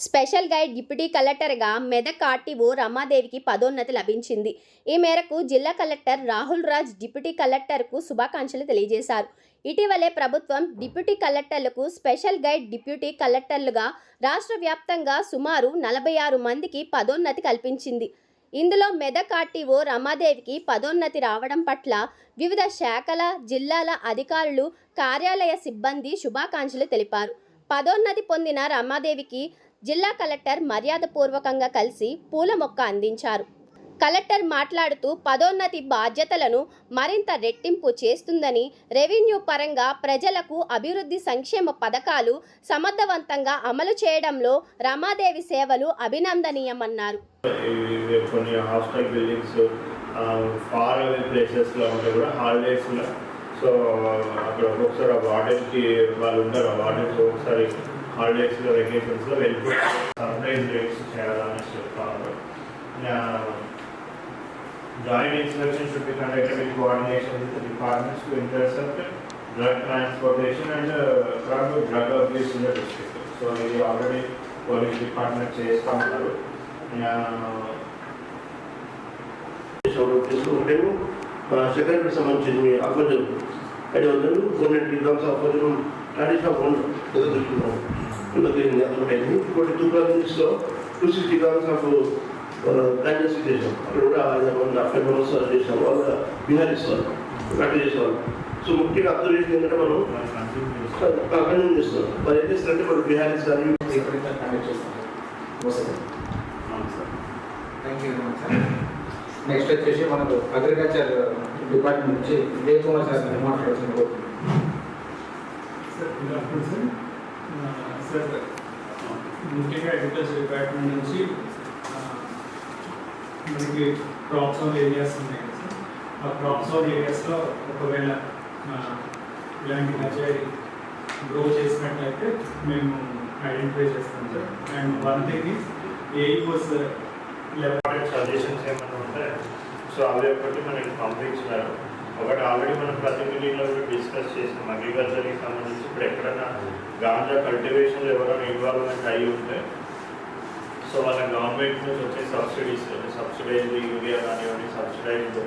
Special guide deputy కలెక్టర్గా Medak RTO రమాదేవికి పదోన్నతి లభించింది. ఈ మేరకు జిల్లా కలెక్టర్ రాహుల్ రాజ్ డిప్యూటీ కలెక్టర్కు శుభాకాంక్షలు తెలియజేశారు. ఇటీవలే ప్రభుత్వం డిప్యూటీ కలెక్టర్లకు స్పెషల్ గైడ్ డిప్యూటీ కలెక్టర్లుగా రాష్ట్ర వ్యాప్తంగా సుమారు 46 మందికి పదోన్నతి కల్పించింది. ఇందులో మెదక్ ఆర్టీఓ రమాదేవికి పదోన్నతి రావడం పట్ల వివిధ శాఖల, జిల్లాల అధికారులు, కార్యాలయ సిబ్బంది శుభాకాంక్షలు తెలిపారు. పదోన్నతి పొందిన రమాదేవికి జిల్లా కలెక్టర్ మర్యాదపూర్వకంగా కలిసి పూల మొక్క అందించారు. కలెక్టర్ మాట్లాడుతూ పదోన్నతి బాధ్యతలను మరింత రెట్టింపు చేస్తుందని, రెవెన్యూ పరంగా ప్రజలకు అభివృద్ధి సంక్షేమ పథకాలు సమర్థవంతంగా అమలు చేయడంలో రమాదేవి సేవలు అభినందనీయమన్నారు. కొన్ని హాస్టల్ బిల్డింగ్స్ ఫార్ అవే ప్లేసెస్లో ఉంటే కూడా హాలిడేస్లో సో అక్కడ ఒక్కొక్కసారి వార్డెన్కి వాళ్ళు ఉండరు. వార్డెన్స్ ఒకసారి హాలిడేస్లో వెకేషన్స్లో వెళ్ళిపోయి సర్ప్రైజ్ రేట్స్ చేయాలని చెప్తాను. Joint inspection should be conducted in coordination with the departments to intercept drug transportation and drug abuse in the district. So we already police department చేస్తూ ఉన్నారు. సెక్రటరీ సంబంధించి అఫోజన్ ఐడియా కొన్ని గ్రామ్స్ అఫోజన్ ట్రాడిషనల్ ఫోన్ ఏదో దొరుకుతున్నాం. అదొకటి ఇంకోటి 2 గ్రామ్స్లో 260 grams of branches చేసాం. అక్కడ కూడా 5 మెంబర్స్ చేసాం. వాళ్ళు బీహారీస్ వాళ్ళు కట్ చేసేవాళ్ళు. సో ముఖ్యంగా అబ్జర్వేషన్ ఏంటంటే మనం కంటిన్యూ చేస్తున్నాం. మరి ఏం చేస్తారంటే మనం బీహారీస్ కానీ నెక్స్ట్ వచ్చేసి మనకు అగ్రికల్చర్ డిపార్ట్మెంట్ నుంచి విజయ్ కుమార్ సార్ మాట్లాడుతున్నారు. సార్ ముఖ్యంగా అగ్రికల్చర్ డిపార్ట్మెంట్ నుంచి మనకి క్రాప్ జోన్ ఏరియాస్ ఉన్నాయి కదా సార్. ఆ క్రాప్ జోన్ ఏరియాస్లో ఒకవేళ ఇలాంటి గంజాయి గ్రో చేసినట్లయితే మేము ఐడెంటిఫై చేస్తాం sir. And one thing is AEOs suggestions ఏమైనా ఉంటాయి. సో అవి ఒకటి మనకి పంపించినారు. ఒకటి ఆల్రెడీ మనం ప్రతి మీటింగ్లో కూడా డిస్కస్ చేసినాం. అగ్రికల్చర్కి సంబంధించి ఇప్పుడు ఎక్కడైనా గాంజా కల్టివేషన్లో ఎవరైనా ఇన్వాల్వ్మెంట్ అయ్యి ఉంటే సో వాళ్ళ గవర్నమెంట్ నుంచి వచ్చే సబ్సిడీస్, సబ్సిడైజ్డ్ యూరియా కానివ్వండి, సబ్సిడైజ్డ్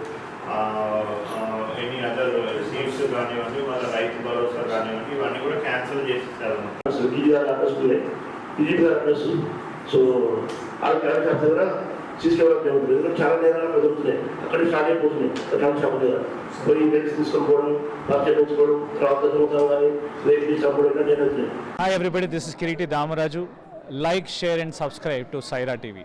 ఎనీ అదర్ సీడ్స్ కానివ్వండి, వాళ్ళ రైతు భరోసా కానివ్వండి, ఇవన్నీ కూడా క్యాన్సిల్ చేసేసారు. సో అది కరెక్ట్ చేస్తే కూడా తీసుకెళ్ళడం ఉంటుంది. ఎందుకంటే చాలా నేరాలు పెరుగుతున్నాయి. అక్కడే స్టార్ట్ అయిపోతున్నాయి. చాలా షాప్ దగ్గర పోయి మెడిసిన్ తీసుకొని బాధ్యత ఉంచుకోవడం, తర్వాత చదువుతాం కానీ రేపు తీసుకోవడం ఇలా జరుగుతున్నాయి. Hi everybody, this is Kiriti Damaraju. Like, share and subscribe to Saira TV.